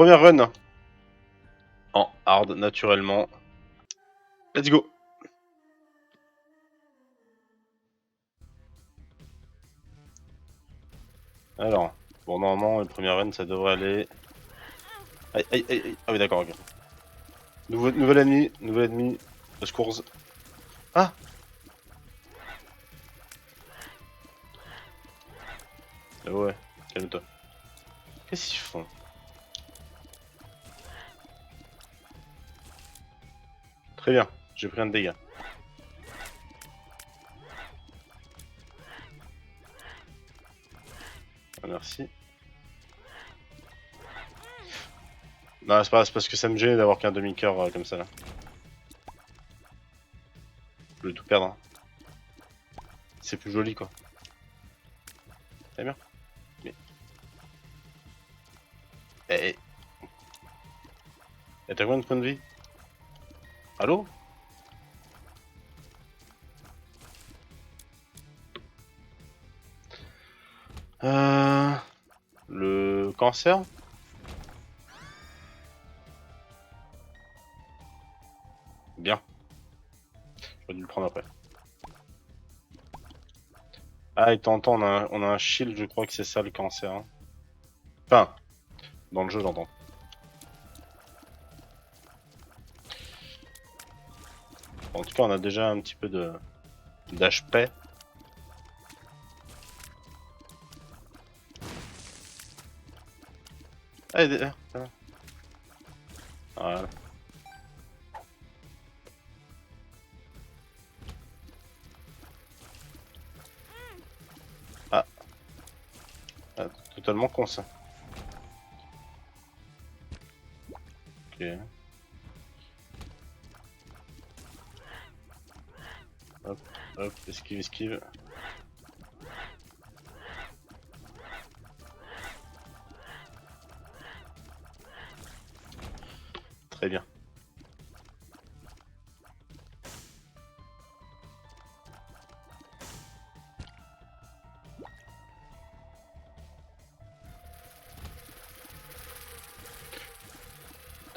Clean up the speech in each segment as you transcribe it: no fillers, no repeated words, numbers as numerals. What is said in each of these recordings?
Première run en hard, naturellement. Let's go. Alors, bon, normalement, le premier run, ça devrait aller... Aïe, aïe, aïe, aïe. Ah oui, d'accord, ok. Nouvel ennemi, au secours. Ah! Ah ouais, calme-toi. Qu'est-ce qu'ils font? Très bien, j'ai pris un de dégâts. Ah, merci. Non, c'est pas c'est parce que ça me gêne d'avoir qu'un demi-cœur comme ça là. Je vais tout perdre. Hein. C'est plus joli quoi. Très bien. Mais... Eh, t'as combien de points de vie? Allô? Le cancer? Bien. J'aurais dû le prendre après. Ah, et t'entends, on a un shield, je crois que c'est ça le cancer. Hein. Enfin, dans le jeu, j'entends. En tout cas, on a déjà un petit peu de d'HP. Allez, voilà. Ah, ah, totalement con ça. Ok. Hop, hop, esquive, esquive. Très bien.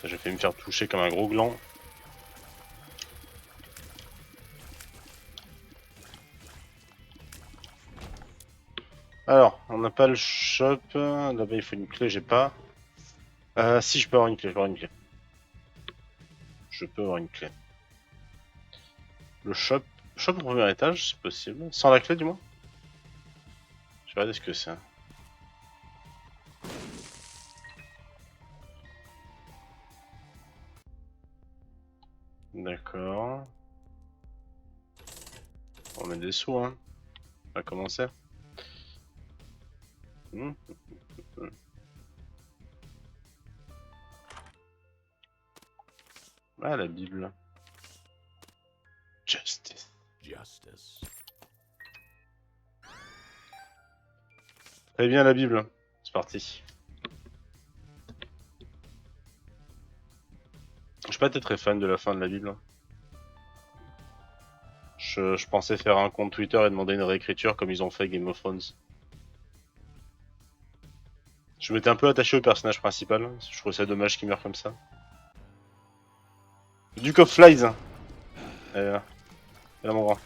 J'ai fait me faire toucher comme un gros gland. Alors, on n'a pas le shop. Là-bas, il faut une clé, j'ai pas. Si, je peux avoir une clé, je peux avoir une clé. Je peux avoir une clé. Le shop. Shop au premier étage, c'est possible. Sans la clé, du moins. Je vais regarder ce que c'est. D'accord. On met des sous, hein. On va commencer. Ah, la Bible. Justice. Très bien, la Bible. C'est parti. Je suis pas été très fan de la fin de la Bible. Je pensais faire un compte Twitter et demander une réécriture comme ils ont fait Game of Thrones. Je m'étais un peu attaché au personnage principal. Je trouvais ça dommage qu'il meure comme ça. Duke of Flies. Et là mon grand.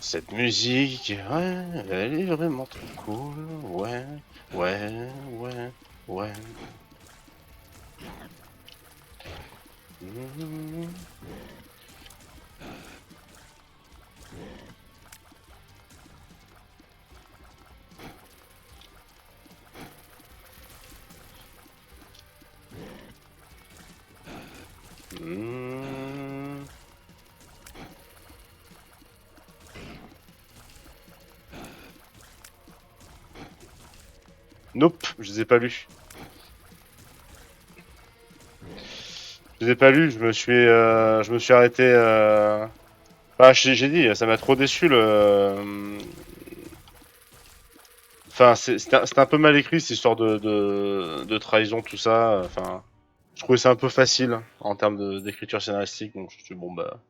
Cette musique, ouais, elle est vraiment trop cool. Ouais, ouais, ouais, ouais. Mmh. Mmh. Nope, je les ai pas lus. Je les ai pas lus, je me suis arrêté. Bah, j'ai dit, ça m'a trop déçu le. Enfin, c'était un peu mal écrit cette histoire de trahison, tout ça. Enfin, je trouvais ça un peu facile en termes d'écriture scénaristique, donc je me suis dit, bon bah,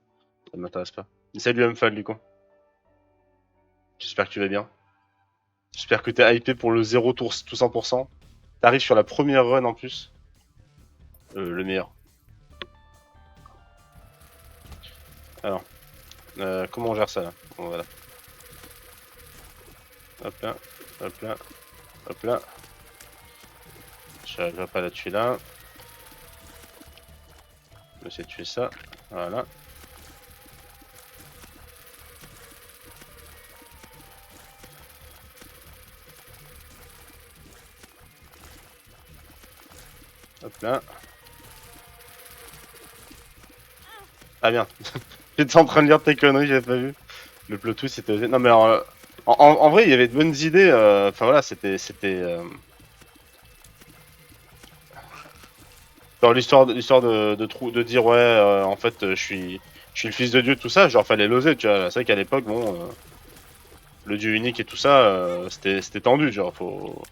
ça m'intéresse pas. Et salut Mfal du coup. J'espère que tu vas bien. J'espère que t'es hypé pour le 0 tour tout 100%. T'arrives sur la première run en plus. Le meilleur. Alors, comment on gère ça là? Bon, voilà. Hop là, hop là, hop là. Je n'arriverai pas à la tuer là. Je vais essayer de tuer ça. Voilà. Hop là. Ah bien. J'étais en train de lire tes conneries, j'avais pas vu. Le plot twist c'était... Non mais alors, en vrai il y avait de bonnes idées. Enfin voilà, c'était... Dans l'histoire de dire ouais, en fait je suis le fils de Dieu, tout ça, genre fallait l'oser, tu vois. C'est vrai qu'à l'époque, bon, le Dieu unique et tout ça, c'était tendu, genre faut...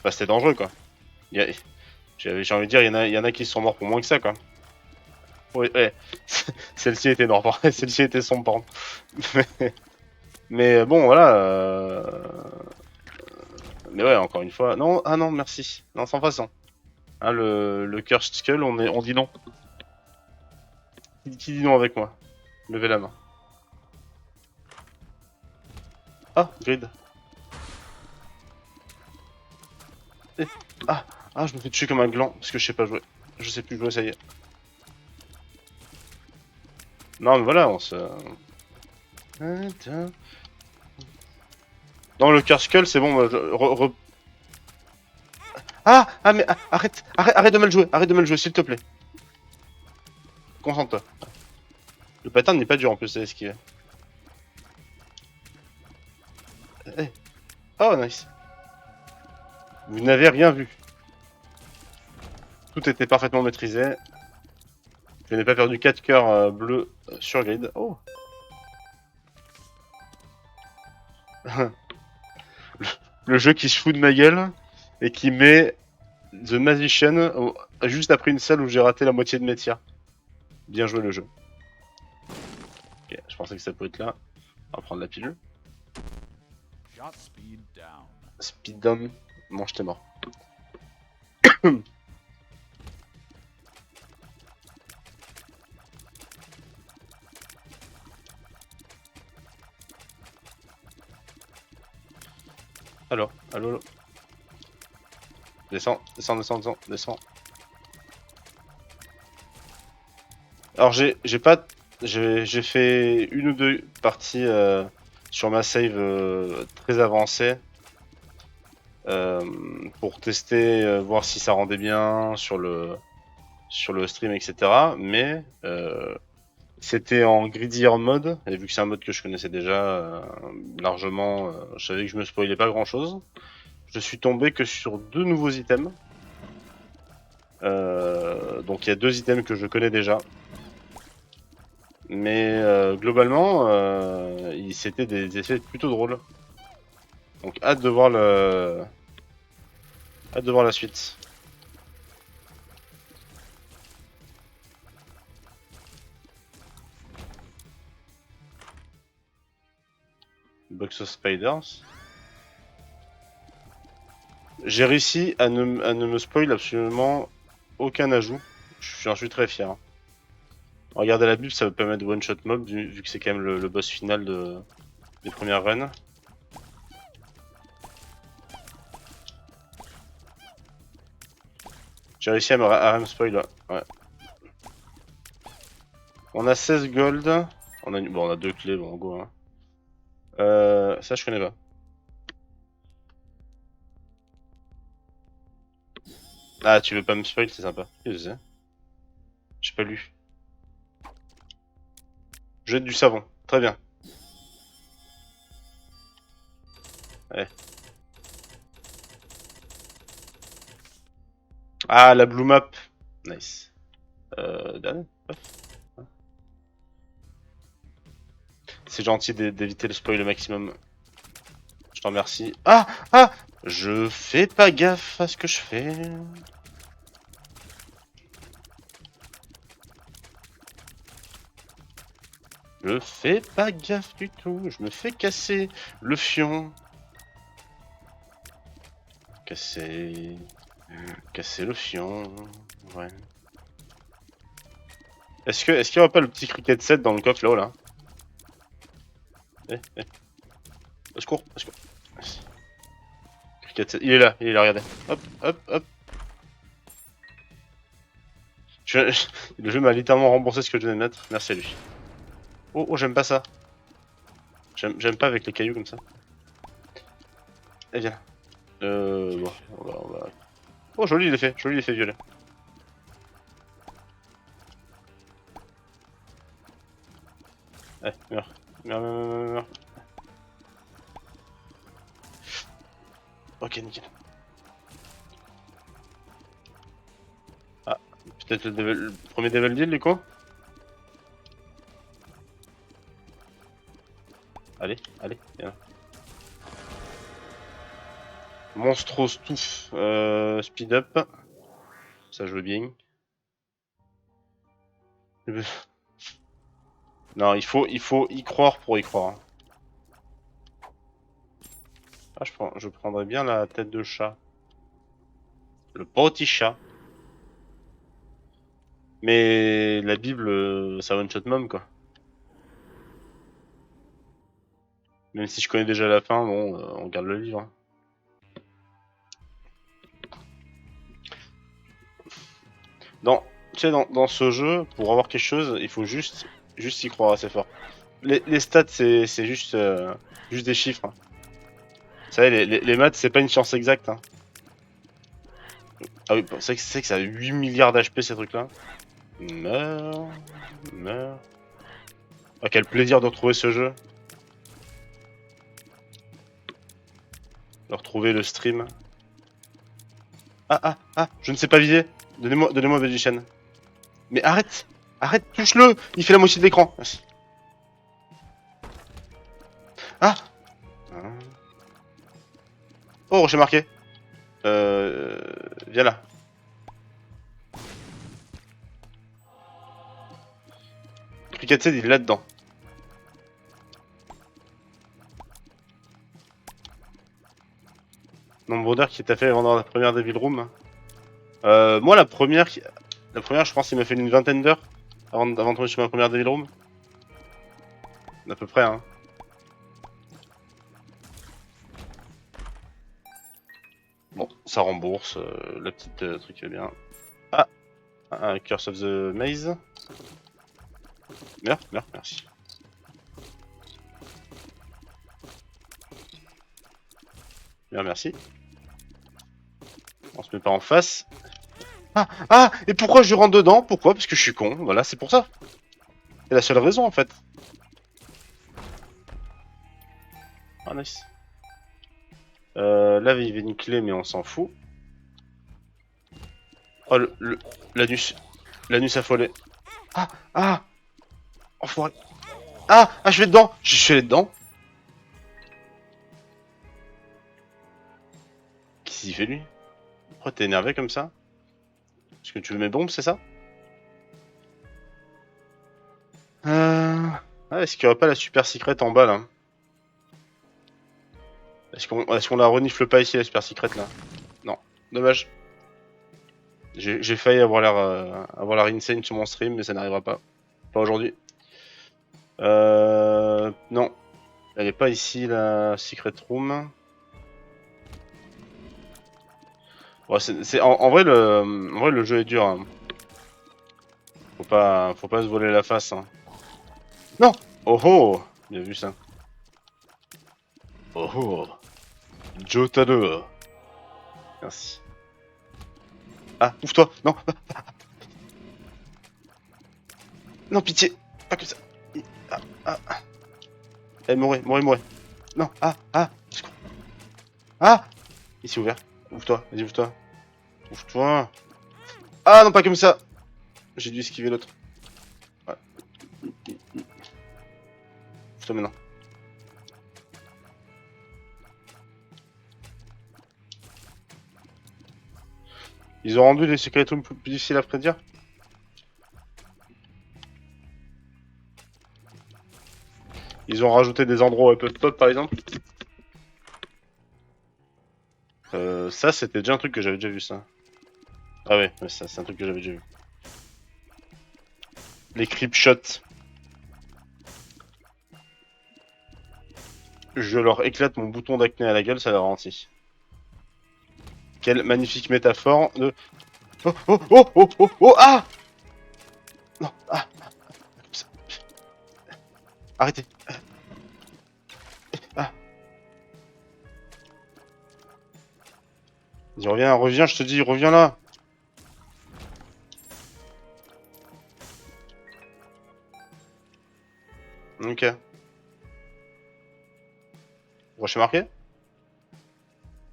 Bah c'était dangereux quoi. Il y a- j'ai envie de dire, il y en a qui sont morts pour moins que ça quoi. Oui, ouais. Celle-ci était noire, celle-ci était sombre, pardon. Mais bon, voilà. Mais ouais, encore une fois. Non, ah non, merci. Non, sans façon. Hein, le Cursed Skull, on dit non. Qui dit non avec moi? Levez la main. Ah, grid. Eh, ah, ah, je me fais tuer comme un gland parce que je sais pas jouer. Je sais plus jouer, ça y est. Non, mais voilà, on se. Non, le Cursed Skull, c'est bon. Moi, ah, ah, mais arrête de me le jouer. Arrête de me le jouer, s'il te plaît. Concentre-toi. Le pattern n'est pas dur en plus à esquiver. Eh. Oh, nice. Vous n'avez rien vu. Tout était parfaitement maîtrisé. Je n'ai pas perdu 4 cœurs bleus sur grid. Oh. Le jeu qui se fout de ma gueule et qui met The Magician juste après une salle où j'ai raté la moitié de mes tirs. Bien joué le jeu. Ok, je pensais que ça pouvait être là. On va prendre la pilule. Speed down. Mange tes morts. Allo, allo, allo. Descends, descends, descends, descends, descends. Alors j'ai pas... J'ai fait une ou deux parties sur ma save très avancée. Pour tester, voir si ça rendait bien sur le stream, etc. Mais c'était en greedier mode, et vu que c'est un mode que je connaissais déjà largement, je savais que je me spoilais pas grand chose. Je suis tombé que sur 2 nouveaux items. Donc il y a 2 items que je connais déjà. Mais globalement, c'était des effets plutôt drôles. Donc hâte de voir hâte de voir la suite. Box of Spiders. J'ai réussi à ne me spoil absolument aucun ajout. J'en suis très fier. Regardez la bulle, ça va permettre de one-shot mob, vu que c'est quand même le boss final des premières runs. J'ai réussi à me spoil, ouais. On a 16 gold. Bon, on a 2 clés, bon, go. Hein. Ça, je connais pas. Ah, tu veux pas me spoil, c'est sympa. Qu'est-ce que c'est? J'ai pas lu. Jette du savon. Très bien. Ouais. Ah, la blue map. Nice. Dan. C'est gentil d'éviter le spoil le maximum. Je t'en remercie. Ah! Ah! Je fais pas gaffe à ce que je fais. Je fais pas gaffe du tout. Je me fais casser le fion. Casser... Casser le fion... Ouais. Est-ce qu'il y aura pas le petit cricket set dans le coffre là-haut là? Eh. Au secours, au secours. Cricket set, il est là, regardez. Hop. Le jeu m'a littéralement remboursé ce que je venais de mettre, merci à lui. Oh, j'aime pas ça. J'aime pas avec les cailloux comme ça. Eh viens. Bon, on va... Oh, joli l'effet violet. Eh, meurs. Ok, nickel. Ah, peut-être le premier Devil Deal du coup. Allez, viens. Monstros Touffe, speed up. Ça joue bien. Non, il faut y croire pour y croire. Ah, je prendrais bien la tête de chat. Le petit chat. Mais la Bible, ça one shot mom quoi. Même si je connais déjà la fin, bon, on garde le livre. Hein. Tu sais, dans ce jeu, pour avoir quelque chose, il faut juste y croire assez fort. Les stats, c'est juste des chiffres. Hein. Vous savez, les maths, c'est pas une science exacte. Hein. Ah oui, c'est que ça a 8 milliards d'HP ces trucs-là. Meurs. Ah, quel plaisir de retrouver ce jeu. De retrouver le stream. Ah, je ne sais pas viser. Donnez-moi Magician. Mais arrête, touche-le. Il fait la moitié de l'écran. Merci. Ah. Oh, j'ai marqué. Viens là. Cricket il est là-dedans. Nombre d'heures qui t'a fait avant la première Devil Room. Moi, la première, je pense qu'il m'a fait une vingtaine d'heures avant de tomber sur ma première Devil Room. À peu près, hein. Bon, ça rembourse, la petite truc est bien. Ah, un Curse of the Maze. Meurs, merci. Bien, merci. On se met pas en face. Ah, et pourquoi je rentre dedans? Pourquoi? Parce que je suis con, voilà, c'est pour ça. C'est la seule raison en fait. Ah, nice. Là, il y avait une clé, mais on s'en fout. Oh, l'anus. L'anus affolé. Ah enfoiré. Je vais dedans. Je suis allé dedans. Qu'est-ce qu'il fait lui? Pourquoi t'es énervé comme ça? Est-ce que tu veux mes bombes, c'est ça? Ah, est-ce qu'il y aurait pas la super secrète en bas là? Est-ce qu'on la renifle pas ici la super secrète là? Non, dommage. J'ai failli avoir l'air insane sur mon stream, mais ça n'arrivera pas. Pas aujourd'hui. Non. Elle est pas ici la secret room. Ouais, en vrai le jeu est dur. Hein. Faut pas se voler la face. Hein. Non. Oh, bien vu ça. Oh, Jotaro. Merci. Ah, ouvre-toi. Non. Non, pitié. Pas que ça. Ah. Eh, mourrez. Non. Ah. Il s'est ouvert. Ouvre-toi. Vas-y, ouvre-toi. Ouvre-toi. Ah non, pas comme ça. J'ai dû esquiver l'autre. Ouais. Ouvre-toi maintenant. Ils ont rendu les secrets plus difficiles à prédire. Ils ont rajouté des endroits un peu top par exemple. Ça, c'était déjà un truc que j'avais déjà vu, ça. Ah ouais, ça, c'est un truc que j'avais déjà vu. Les creep shots. Je leur éclate mon bouton d'acné à la gueule, ça leur ralentit. Quelle magnifique métaphore de... Oh, oh, oh, oh, oh, oh, ah! Non, ah, comme ça. Arrêtez. Ah. Dis, reviens, reviens, je te dis, reviens là. Ok. Rocher marqué?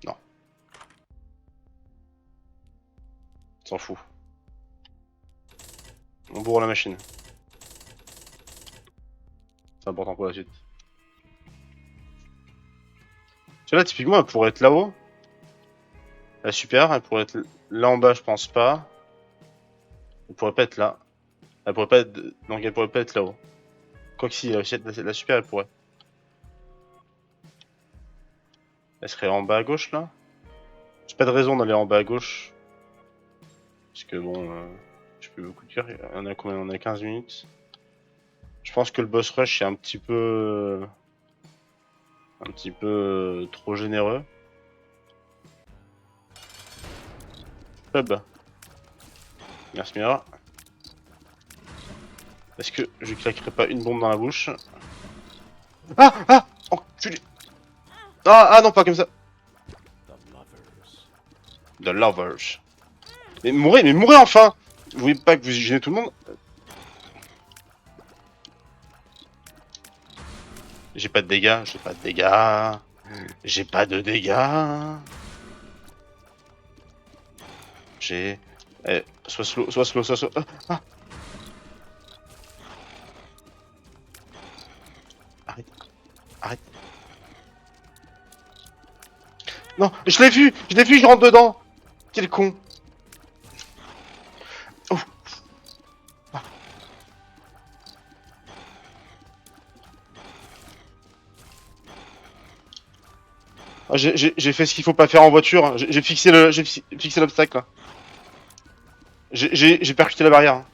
Non. S'en fout. On bourre la machine. C'est important pour la suite. Celle-là, typiquement, elle pourrait être là-haut. Elle super, elle pourrait être là en bas, je pense pas. Elle pourrait pas être là. Elle pourrait pas être... Donc elle pourrait pas être là-haut. Quoique si, la super, elle pourrait. Elle serait en bas à gauche, là. J'ai pas de raison d'aller en bas à gauche. Parce que bon, j'ai plus beaucoup de cœur. On a combien? On a 15 minutes. Je pense que le boss rush est un petit peu... trop généreux. Club. Merci Mira. Est-ce que je claquerai pas une bombe dans la bouche? Ah! Ah! Enculé! Ah! Ah non, pas comme ça! The Lovers. Mais mourrez enfin! Vous voyez pas que vous gênez tout le monde? J'ai pas de dégâts, j'ai pas de dégâts. J'ai pas de dégâts. J'ai... Eh, soit slow, soit slow, soit slow. Ah, ah. Arrête. Arrête. Non, je l'ai vu, je rentre dedans. Quel con. Oh. Ah. Ah, j'ai fait ce qu'il faut pas faire en voiture. J'ai fixé l'obstacle là. J'ai percuté la barrière.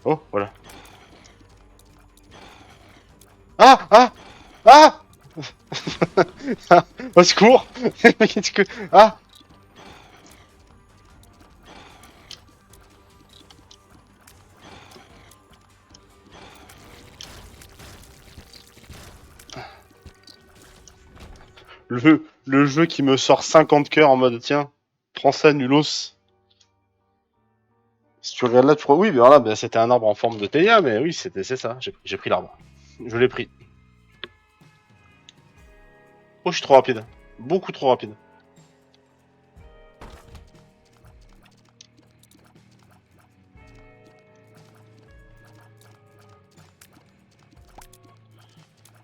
Oh, voilà. Ah! Ah! Ah! Au secours! Qu'est-ce que... Ah! Le jeu qui me sort 50 cœurs en mode tiens, prends ça nulos. Si tu regardes là, tu crois oui, mais voilà, bah, c'était un arbre en forme de théia, mais oui, c'est ça. J'ai pris l'arbre. Je l'ai pris. Oh, je suis trop rapide. Beaucoup trop rapide.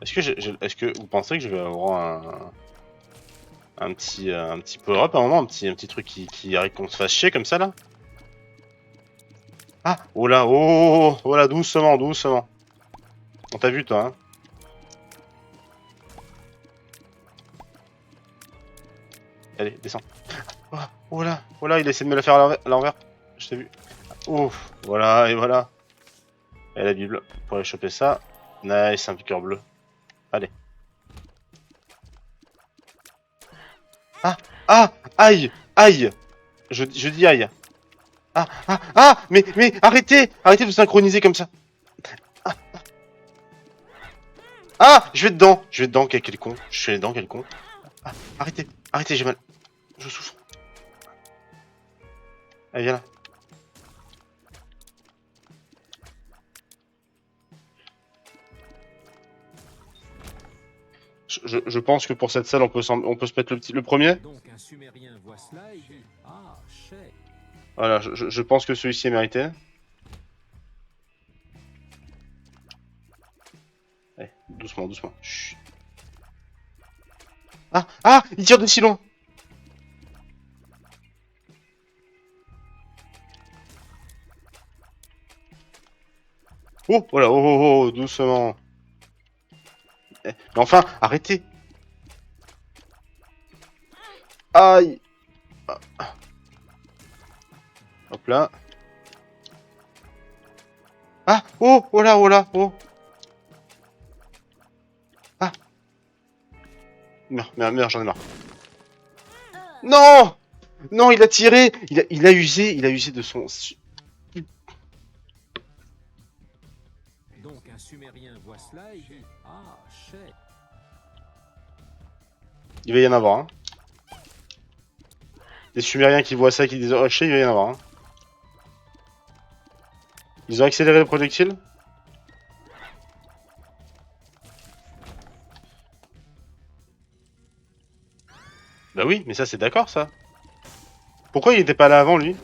Est-ce que vous pensez que je vais avoir un petit power-up à un moment, un petit truc qui arrive qu'on se fasse chier comme ça là? Ah! Oh là, oh là, doucement, doucement. On t'a vu toi, hein? Allez, descends. Oh là, il essaie de me la faire à l'envers. Je t'ai vu. Ouf, voilà, et voilà. Et la Bible, pour aller choper ça. Nice, un petit cœur bleu. Allez. Ah! Ah! Aïe! Aïe! Je dis aïe. Ah! Ah! Ah! Mais arrêtez! Arrêtez de synchroniser comme ça. Ah! Ah! Je vais dedans! Je vais dedans, quel con. Je suis allé dedans, quel con. Ah! Arrêtez! Arrêtez, j'ai mal. Je souffre. Allez, viens là. Je pense que pour cette salle, on peut se mettre le premier. Donc un Sumérien voit cela et dit ah, chais. Voilà, je pense que celui-ci est mérité. Allez, doucement, doucement. Chut. Ah! Ah! Il tire de si loin! Oh, voilà, oh, oh, oh, doucement. Mais enfin, arrêtez. Aïe. Hop là. Ah, oh, oh là, oh là, oh. Ah, merde, merde, merde, j'en ai marre. Non! Non, il a tiré. Il a usé de son. Donc un Sumérien voit cela et dit ah, chais. Il va y en avoir, hein. Les Sumériens qui voient ça, qui disent oh shit, il va y en avoir, hein. Ils ont accéléré le projectile. Bah oui, mais ça c'est d'accord ça. Pourquoi il était pas là avant lui?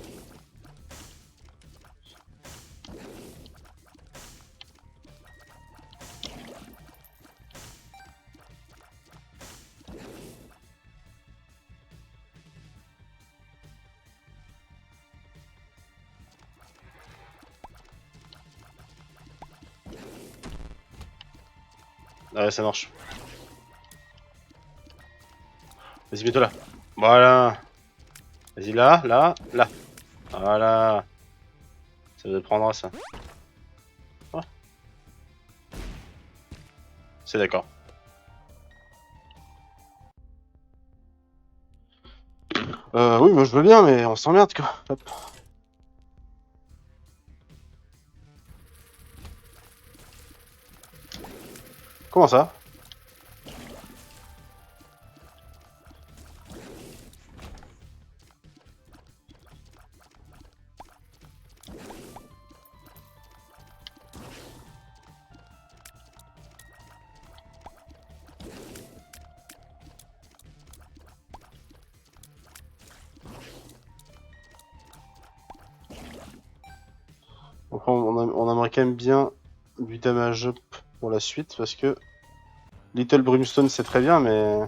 Ah ouais, ça marche. Vas-y, mets-toi là. Voilà. Vas-y, là, là, là. Voilà. Ça te prendra ça. Oh, c'est d'accord. Oui, moi je veux bien, mais on s'emmerde quoi. Hop. Comment ça? Donc on aimerait quand même bien du damage up pour la suite parce que Little Brimstone c'est très bien, mais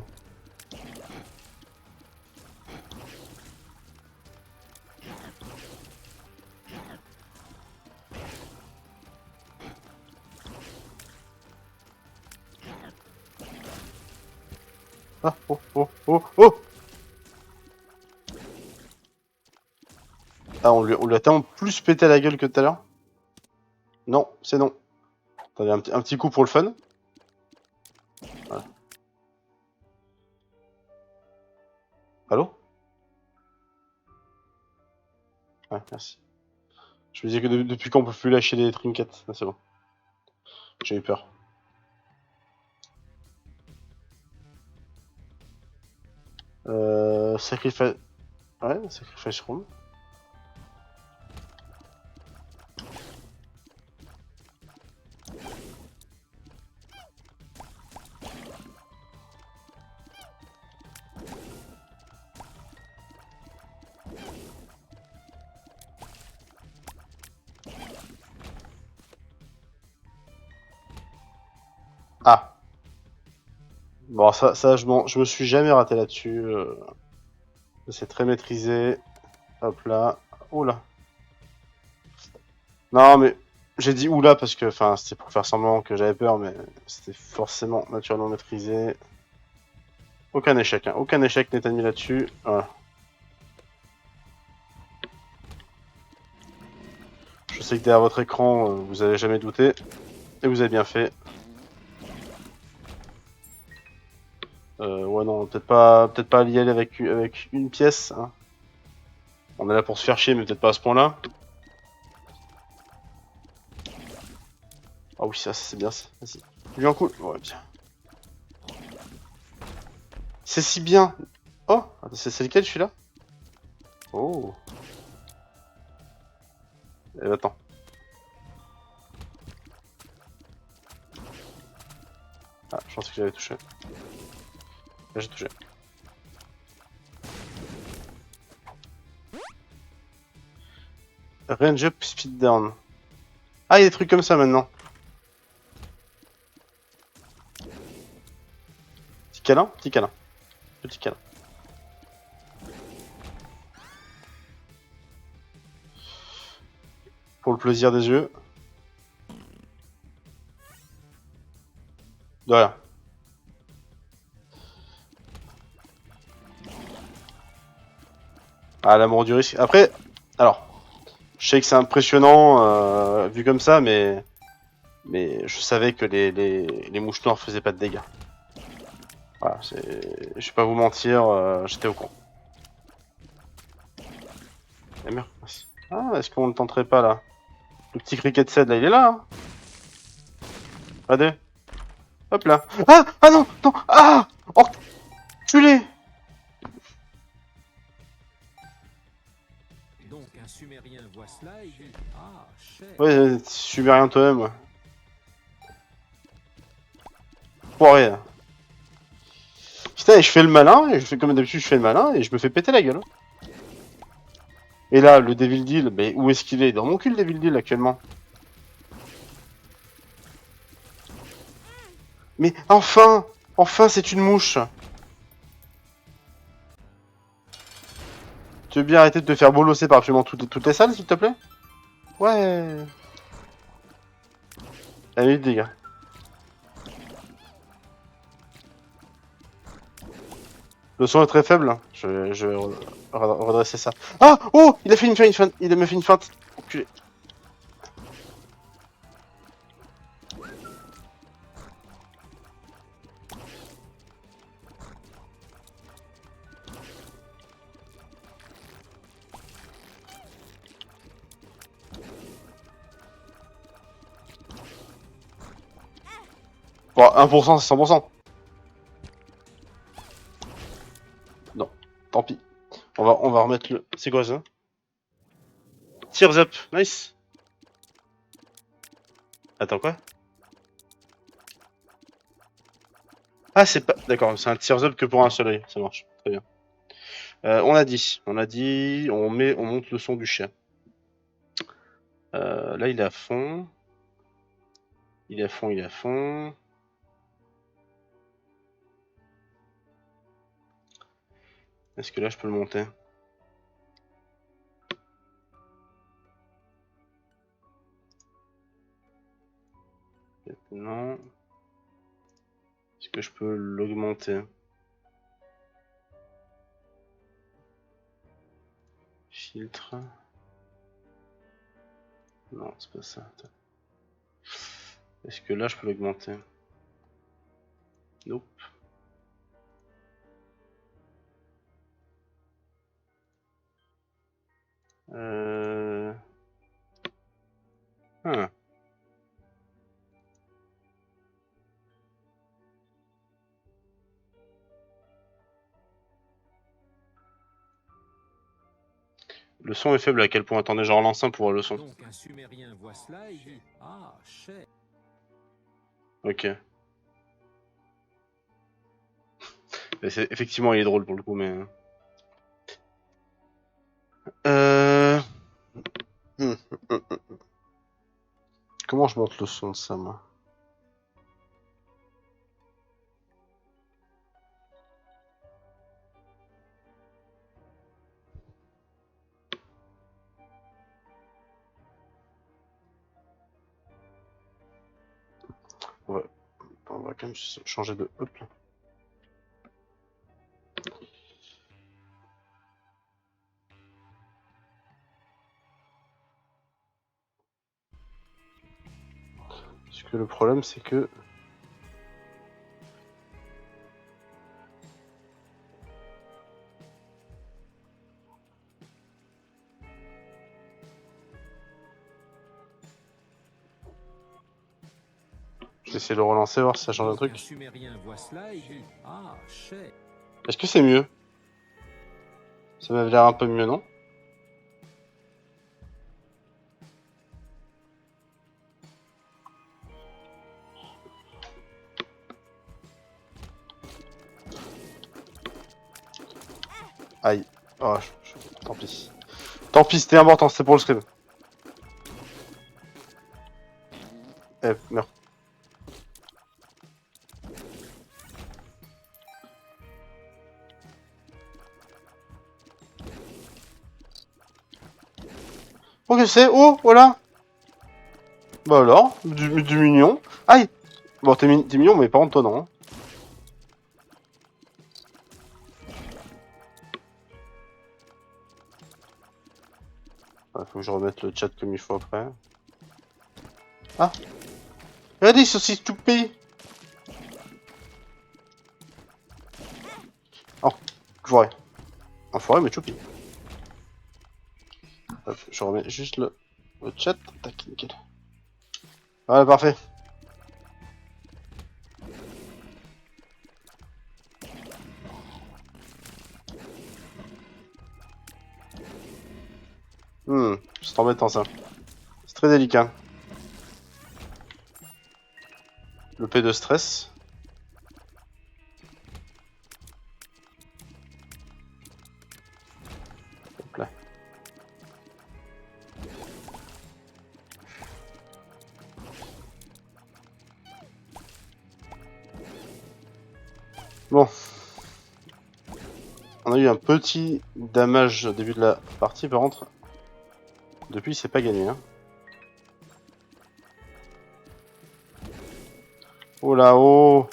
ah oh oh oh oh. Ah on lui a tellement plus pété la gueule que tout à l'heure. Non, c'est non. T'avais un petit coup pour le fun. Voilà. Allô? Ouais, merci. Je me disais que depuis quand on peut plus lâcher les trinkets. Ah, c'est bon. J'ai eu peur. Sacrifice. Ouais, Sacrifice Room. Ah. Bon, ça je me suis jamais raté là-dessus. C'est très maîtrisé. Hop là. Oula. Non, mais j'ai dit oula parce que, enfin, c'était pour faire semblant que j'avais peur, mais c'était forcément naturellement maîtrisé. Aucun échec, hein. Aucun échec n'est admis là-dessus. Voilà. Je sais que derrière votre écran, vous avez jamais douté. Et vous avez bien fait. Ouais, non, peut-être pas y aller avec une pièce. Hein. On est là pour se faire chier, mais peut-être pas à ce point-là. Ah oui, ça c'est bien. Vas-y. Lui en coup. Ouais, bien. C'est si bien. Oh, c'est lequel celui-là? Oh. Eh ben, attends. Ah, je pensais que j'avais touché. Là, j'ai touché. Range up, speed down. Ah, il y a des trucs comme ça maintenant. Petit câlin, petit câlin. Petit câlin. Pour le plaisir des yeux. De rien. Ah, l'amour du risque. Après, alors, je sais que c'est impressionnant vu comme ça, mais je savais que les mouches noires faisaient pas de dégâts. Voilà, c'est... Je vais pas vous mentir, j'étais au courant. Eh merde, merci. Ah, est-ce qu'on ne tenterait pas là? Le petit cricket set là, il est là, hein. Regardez. Hop là. Ah! Ah non! Non! Ah! Oh! Culé! Donc un Sumérien voit cela et dit ah, chef. Ouais, tu subis rien toi-même, ouais. Foiré, là. Putain, et je fais le malin, et je fais comme d'habitude, je fais le malin, et je me fais péter la gueule. Hein. Et là, le Devil Deal, mais où est-ce qu'il est? Dans mon cul, le Devil Deal, actuellement. Mais enfin! Enfin, c'est une mouche! Tu veux bien arrêter de te faire bolosser par absolument toutes les salles, s'il te plaît? Ouais! Allez, vite, les gars. Le son est très faible. Je vais redresser ça. Ah! Oh! Il a fait une feinte. Il m'a fait une feinte. Enculé. Bon, 1% c'est 100%. Non, tant pis. On va remettre le... C'est quoi ça? Tears up, nice. Attends, quoi? Ah, c'est pas... D'accord, c'est un tears up que pour un soleil. Ça marche, très bien. On a dit, on monte le son du chien. Là, il est à fond. Il est à fond, il est à fond. Est-ce que là, je peux le monter? Non. Est-ce que je peux l'augmenter? Filtre. Non, c'est pas ça. Est-ce que là, je peux l'augmenter? Nope. Ah. Le son est faible à quel point? Attendez, je relance un pour voir le son. Donc un Sumérien voit cela et dit ah, chef. Ok. Effectivement, il est drôle pour le coup, mais... Euh... hum, hum, hum. Comment je monte le son de ça, moi? On va quand même changer de... Hop là. Parce que le problème, c'est que... Je vais essayer de le relancer, voir si ça change un truc. Un Sumérien voit cela et dit ah, chef. Est-ce que c'est mieux? Ça m'avait l'air un peu mieux, non? Aïe. Oh, tant pis. Tant pis, c'était important, c'était pour le stream. Eh, meurs. Ok, c'est... Oh, voilà. Bah alors, du mignon. Aïe. Bon, t'es mignon, mais par contre, toi, non. Faut que je remette le chat comme il faut après. Ah! Regardez, saucisse toupée! Oh, forêt. En forêt, mais choupi. Hop, je remets juste le chat. Tac, nickel. Voilà, parfait. C'est embêtant ça. C'est très délicat. Le P de stress. Hop là. Bon. On a eu un petit damage au début de la partie, par contre. Depuis, c'est pas gagné. Hein. Oh là-haut!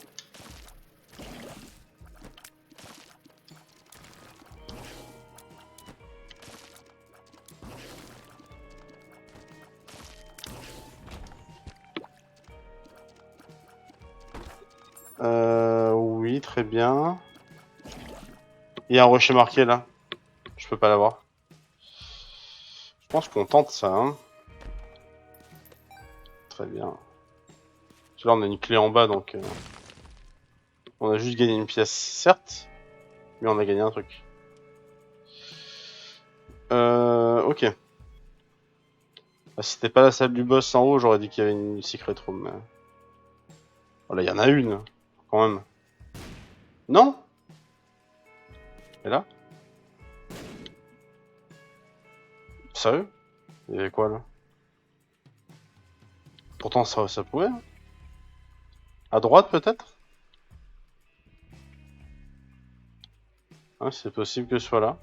Oui, très bien. Il y a un rocher marqué là. Je peux pas l'avoir. Je pense qu'on tente ça. Hein. Très bien. Là, on a une clé en bas, donc... on a juste gagné une pièce, certes. Mais on a gagné un truc. Ok. Ah, si c'était pas la salle du boss en haut, j'aurais dit qu'il y avait une secret room. Mais... oh, là, il y en a une, quand même. Non? Et là? Sérieux? Il y avait quoi, là? Pourtant, ça pouvait. Hein. À droite, peut-être? Ouais, c'est possible que ce soit là.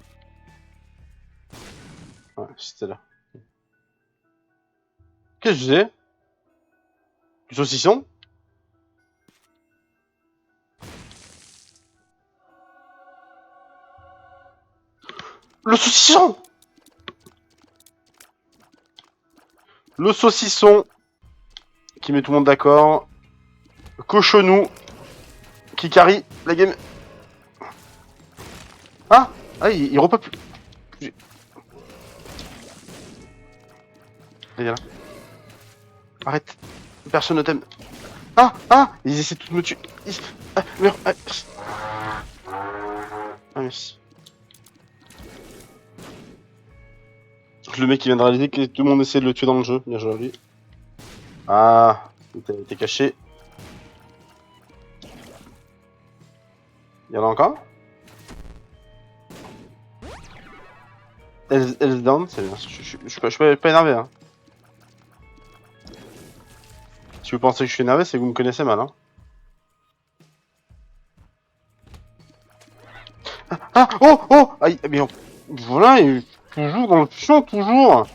Ouais, c'était là. Qu'est-ce que je disais? Du saucisson? Le saucisson! Le saucisson qui met tout le monde d'accord. Le cochonou qui carry la game. Ah! Ah, il repop. Viens là. Arrête. Personne ne t'aime. Ah! Ah! Ils essaient de me tuer. Ah, meurs. Ah, merci. Le mec qui vient de réaliser que tout le monde essaie de le tuer dans le jeu. Bien joué à lui. Ah! T'es caché. Y'en a encore? Else down, c'est bien. Je suis pas énervé. Hein. Si vous pensez que je suis énervé, c'est que vous me connaissez mal. Hein. Ah, ah! Oh! Oh! Aïe! Mais voilà, il toujours dans le champ, toujours!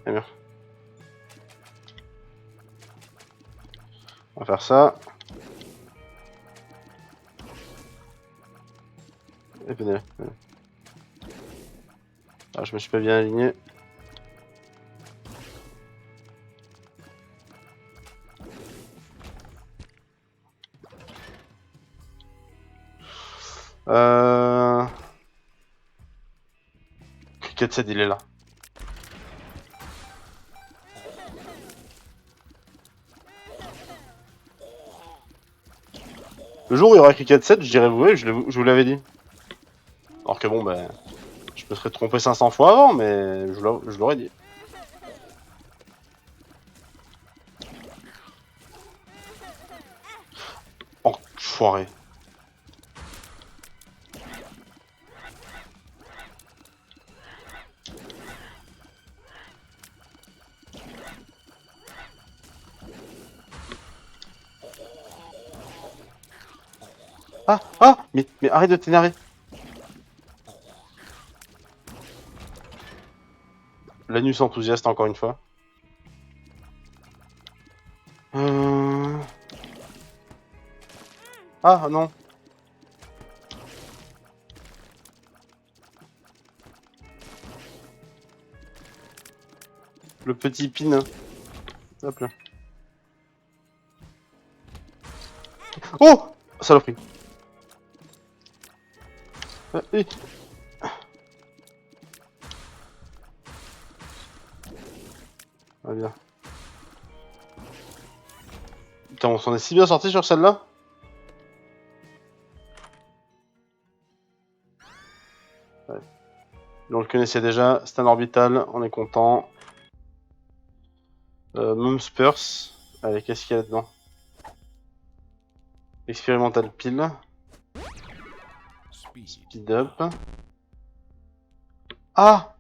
Eh bien. On va faire ça. Et venez. Ah, je me suis pas bien aligné. Cricket 7, il est là. Le jour où il y aura Cricket 7, je dirais oui, je vous l'avais dit. Alors que bon, ben... je me serais trompé 500 fois avant, mais je l'aurais dit. Oh, foiré. Ah, ah, mais arrête de t'énerver. L'anus enthousiaste encore une fois. Ah non. Le petit pin. Hop là. Oh! Saloperie. Oui. Ah bien. Putain, on s'en est si bien sorti sur celle-là. Ouais. On le connaissait déjà, c'est un orbital, on est content. Mum Spurs. Allez, qu'est-ce qu'il y a là-dedans? Expérimental pile. Speed up. Ah!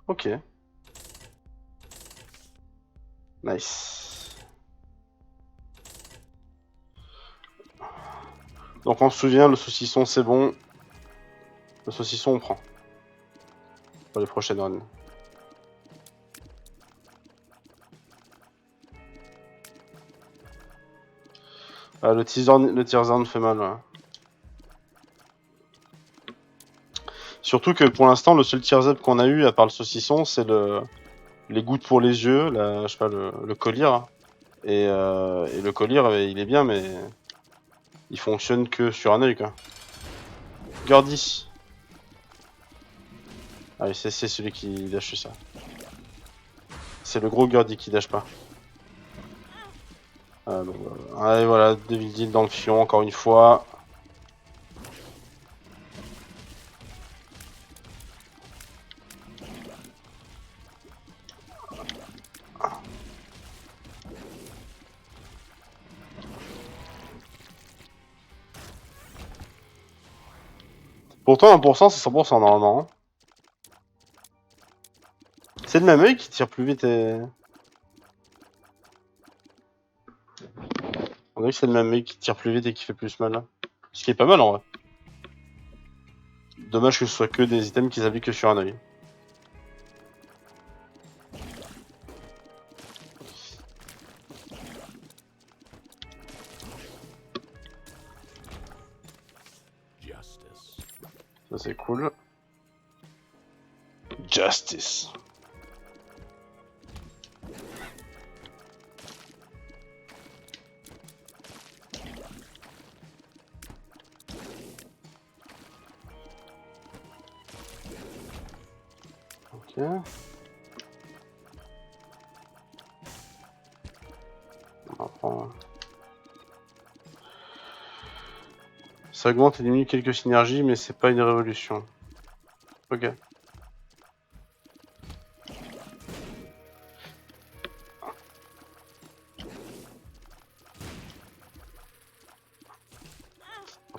Ok. Nice. Donc on se souvient, le saucisson c'est bon. Le saucisson on prend. Pour les prochaines runs. Ah, le Tearzorn fait mal. Ouais. Surtout que pour l'instant, le seul Tears Up qu'on a eu, à part le saucisson, c'est les gouttes pour les yeux, je sais pas, le collier. Et le collier, il est bien, mais il fonctionne que sur un œil, quoi. Gordy. Ah, c'est celui qui lâche ça. C'est le gros Gordy qui lâche pas. Ah, donc, allez, voilà, Devil Deal dans le fion, encore une fois. Pourtant, 1%, c'est 100% normalement. C'est le même œil qui tire plus vite et... On dirait que c'est le même œil qui tire plus vite et qui fait plus mal. Ce qui est pas mal en vrai. Dommage que ce soit que des items qui s'appliquent que sur un œil. Ça c'est cool. Justice. Ok. On va prendre... Ça augmente et diminue quelques synergies, mais c'est pas une révolution. Ok.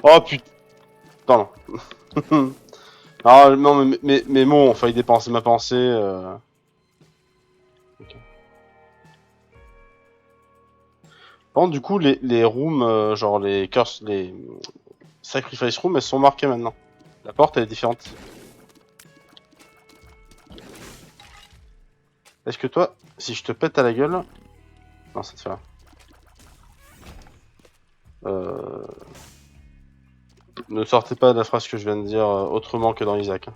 Oh putain. Pardon. Ah non, mais bon, failli dépenser ma pensée. Ok. Par contre, du coup, les rooms, genre les curse, les sacrifice rooms, elles sont marquées maintenant. La porte, elle est différente. Est-ce que toi, si je te pète à la gueule... Non, ça te fait là. Ne sortez pas de la phrase que je viens de dire autrement que dans Isaac.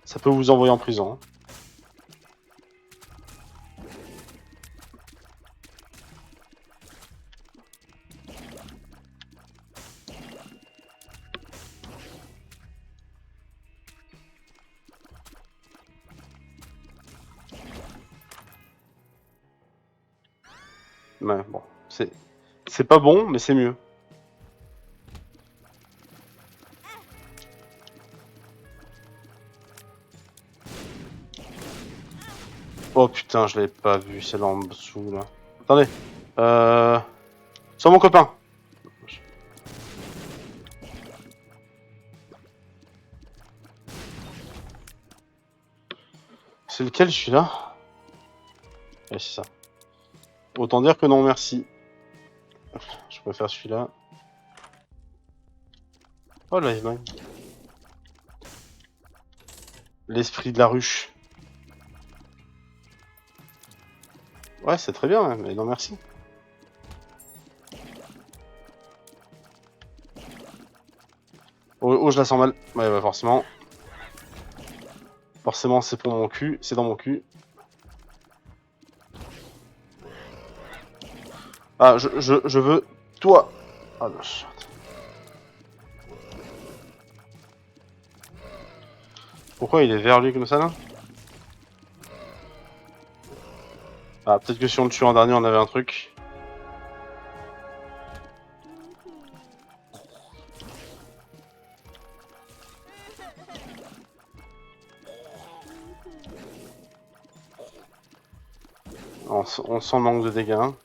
Ça peut vous envoyer en prison. Hein. Ouais, bon, c'est pas bon, mais c'est mieux. Oh putain, je l'avais pas vu, c'est là en dessous là. Attendez, sur mon copain. C'est lequel celui-là? Ouais, c'est ça. Autant dire que non, merci. Je préfère celui-là. Oh, live mine. L'esprit de la ruche. Ouais, c'est très bien, hein, mais non merci. Oh, oh, je la sens mal. Ouais, bah forcément. Forcément, c'est pour mon cul. C'est dans mon cul. Ah, je veux... Toi. Ah, la chatte. Pourquoi il est vers lui comme ça, là? Ah, peut-être que si on le tue en dernier, on avait un truc. On sent le manque de dégâts. Hein.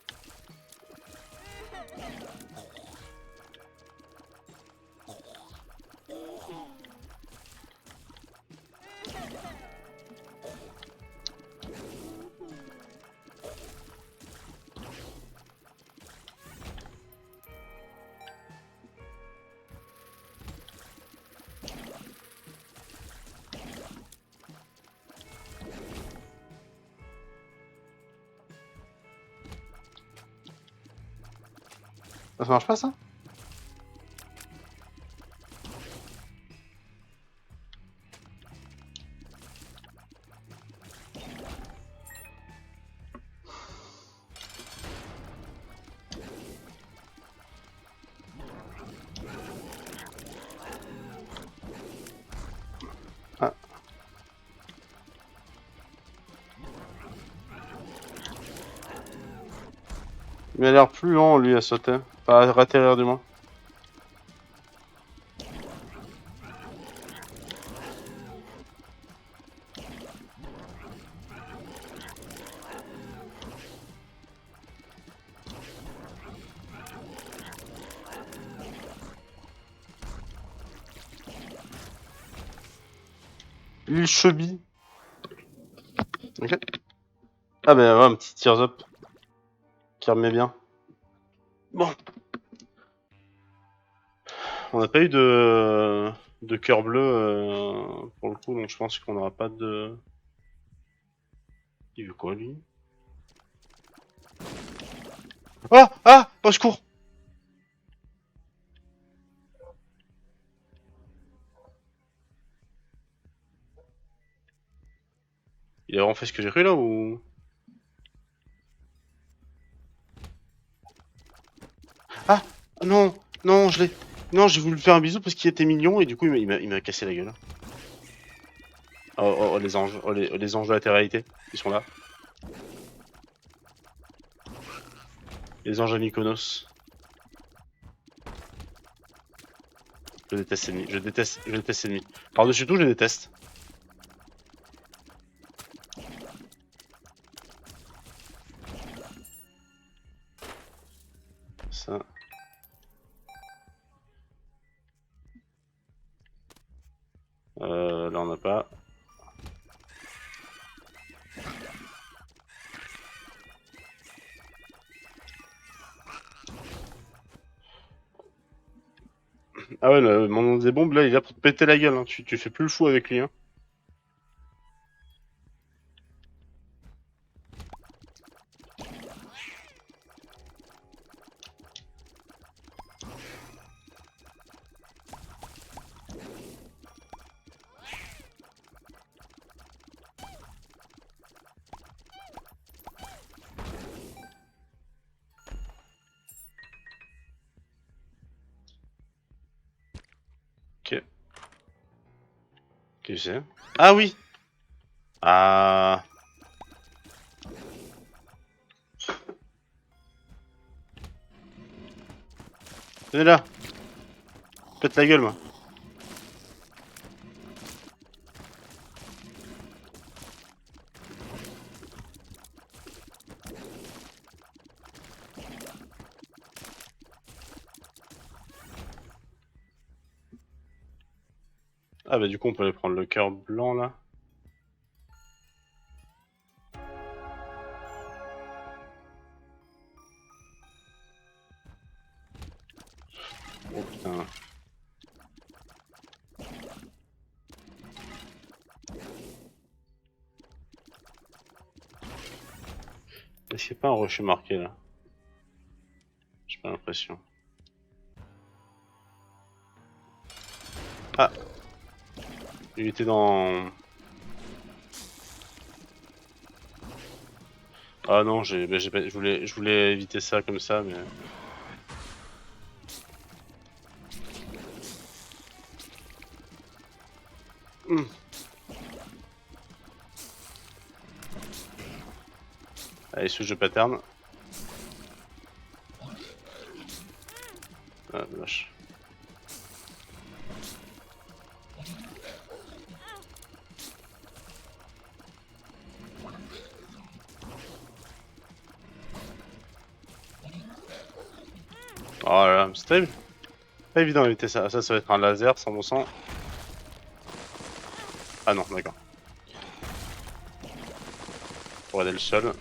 Ça marche pas, ça? Ah. Il a l'air plus lent, lui, à sauter. Enfin, à atterrir, du moins. L'île Chubby. Ok. Ah bah ouais, un petit tears up. Qui remet bien. Bon. On n'a pas eu de cœur bleu pour le coup, donc je pense qu'on n'aura pas de... Il veut quoi, lui? Ah! Ah! Au secours! Il a vraiment fait ce que j'ai cru, là, ou... Ah! Non! Non, je l'ai... Non, j'ai voulu lui faire un bisou parce qu'il était mignon, et du coup, il m'a cassé la gueule. Oh, oh, oh, les anges. Oh, les anges de la télé-réalité. Ils sont là. Les anges à Mykonos. Je déteste ces ennemis. Je déteste ces ennemis. Par-dessus tout, je les déteste. Ça. Là, on n'a pas. Ah ouais, mon nom des bombes, là, il est là pour te péter la gueule. Hein. Tu fais plus le fou avec lui. Hein. Ok. Qu'est-ce que c'est? Ah oui! Ah. Venez là! Pète la gueule, moi. Ah bah du coup, on peut aller prendre le cœur blanc, là. Oh putain. Est-ce qu'il n'y a pas un rocher marqué là? J'ai pas l'impression. Ah! Il était dans... Ah non, j'ai pas... je voulais éviter ça comme ça, mais... Hum. Allez, switch de pattern. Ah, vache. Oh là là, c'est pas évident d'éviter ça. Ça va être un laser, 100%. Ah non, d'accord. Pour aider le sol.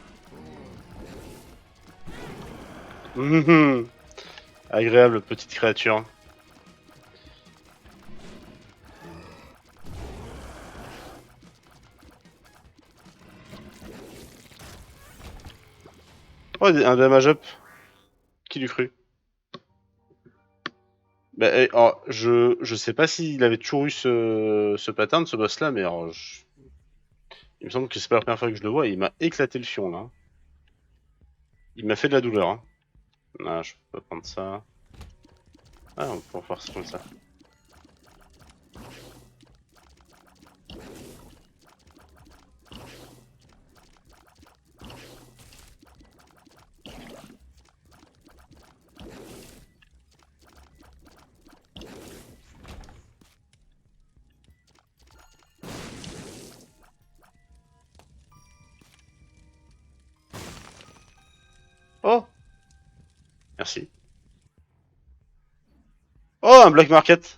Agréable petite créature. Oh, un damage up. Qui l'eût cru? Bah, alors, je sais pas s'il avait toujours eu ce pattern, ce boss là, mais alors, il me semble que c'est pas la première fois que je le vois et il m'a éclaté le fion là. Il m'a fait de la douleur. Hein. Ah, je peux pas prendre ça. Ah, on peut faire ça comme ça. Oh! Merci. Oh, un black market!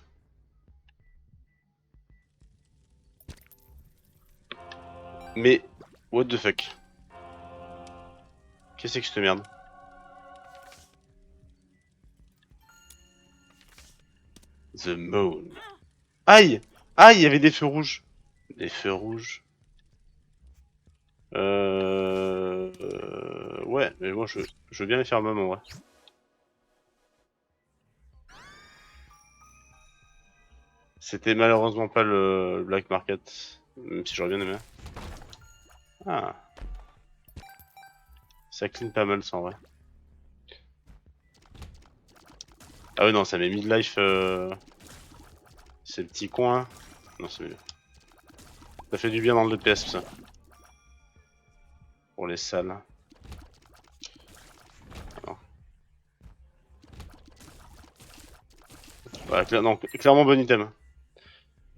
Mais, what the fuck? Qu'est-ce que c'est que cette merde? The Moon. Aïe! Aïe, il y avait des feux rouges. Des feux rouges. Ouais, mais moi je veux bien les faire même en vrai. C'était malheureusement pas le Black Market, même si j'aurais bien aimé. Ah, ça clean pas mal ça en vrai. Ah ouais non, ça met midlife ces petits coins. Non, c'est mieux. Ça fait du bien dans le DPS ça. Pour les salles. Alors. Voilà, non, clairement bon item.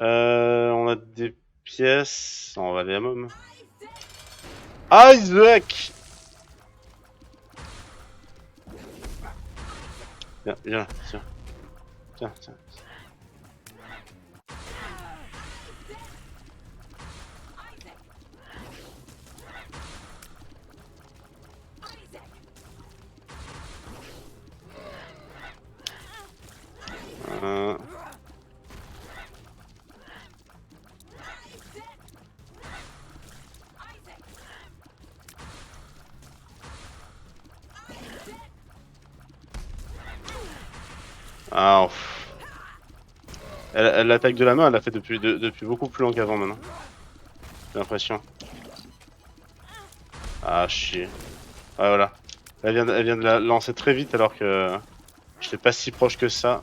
On a des pièces. Non, on va aller à Mom. Isaac! Viens, viens là, tiens. Tiens, tiens. Euh... Ah, l'attaque de la main, elle l'a fait depuis beaucoup plus long qu'avant maintenant. J'ai l'impression. Ah, chier. Ah, voilà. Elle vient de la lancer très vite alors que j'étais pas si proche que ça.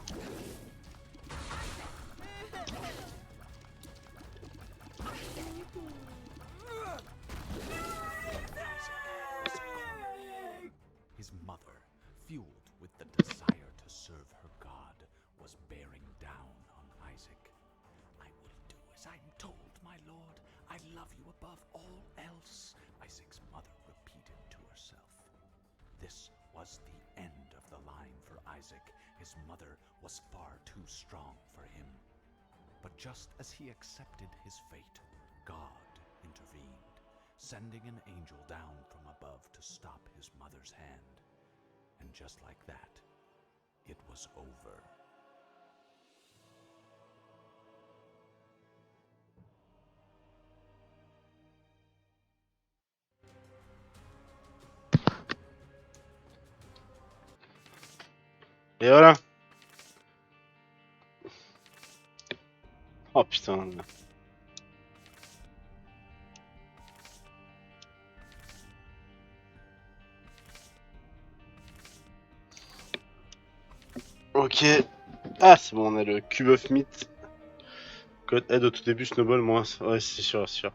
His mother, fueled with the desire to serve her God, was bearing down on Isaac. I will do as I'm told, my lord. I love you above all else, Isaac's mother repeated to herself. This was the end of the line for Isaac. His mother was far too strong for him. But just as he accepted his fate, God intervened, sending an angel down from above to stop his mother's hand. And just like that, it was over. Et voilà. Oh putain. Ok. Ah, c'est bon, on a le Cube of Meat. Code aide au tout début, Snowball, moins. Ouais, c'est sûr, c'est sûr.